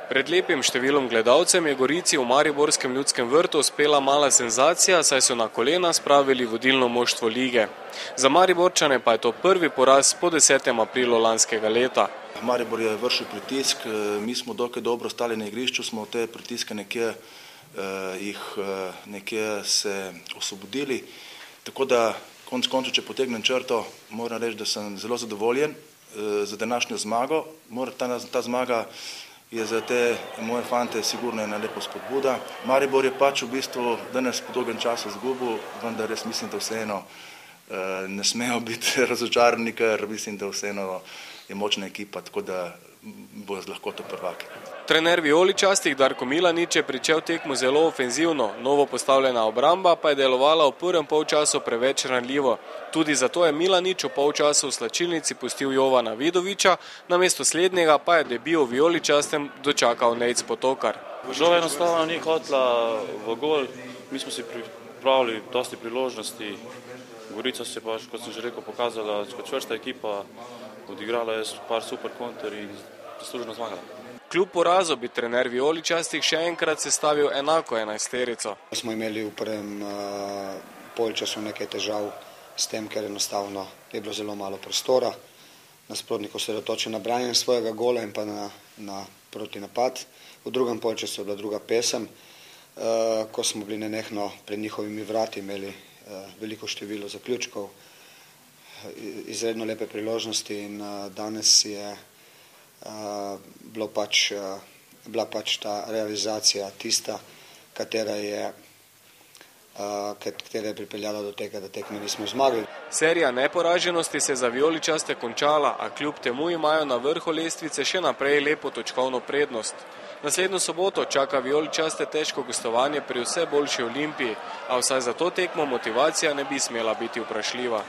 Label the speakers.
Speaker 1: Pred lepim številom gledalcem je Gorici v mariborskem Ljudskem vrtu uspela mala senzacija, saj so na kolena spravili vodilno moštvo lige. Za Mariborčane pa je to prvi poraz po 10. aprilu lanskega leta.
Speaker 2: Maribor je vršil pritisk, mi smo dokaj dobro stali na igrišču, smo te pritiske nekje se osvobodili. Tako da končno, če potegnem črto, moram reči, da sem zelo zadovoljen za današnjo zmago. Ta zmaga je za te moje fante sigurno ena lepa spodbuda. Maribor je pač v bistvu danes po dolgem času izgubil, vendar jaz mislim, da vseeno ne smejo biti razočarani, ker mislim, da vseeno je močna ekipa, tako da bo z lahkoto prvaki.
Speaker 1: Trener vijoličastih Darko Milanič je pričel tekmo zelo ofenzivno, novo postavljena obramba pa je delovala v prvem polčasu preveč ranljivo. Tudi zato je Milanič v polčasu v slačilnici pustil Jovana Vidoviča, namesto slednjega pa je debil v vijoličastem dočakal Nejc Potokar.
Speaker 3: Žal enostavno ni hotla v gol, mi smo si pripravili dosti priložnosti. Gorica se pa, kot sem že rekel, pokazala kot čvrsta ekipa, odigrala je par super konter in zasluženo zmagala.
Speaker 1: Kljub porazu bi trener vijoličastih še enkrat sestavil enako enajsterico.
Speaker 4: Smo imeli v prvem polčasu nekaj težav s tem, ker enostavno je bilo zelo malo prostora. Nasprotnik osredotočen na branjenje svojega gola in pa na protinapad. V drugem polčasu je bila druga pesem, ko smo bili nenehno pred njihovimi vrati, imeli veliko število zaključkov, izredno lepe priložnosti in danes je bila pač ta realizacija tista, katera je pripeljala do tega, da tekme nismo zmagali.
Speaker 1: Serija neporaženosti se za vijoličaste končala, a kljub temu imajo na vrhu lestvice še naprej lepo točkovno prednost. Naslednjo soboto čaka vijoličaste težko gostovanje pri vse boljši Olimpiji, a vsaj za to tekmo motivacija ne bi smela biti vprašljiva.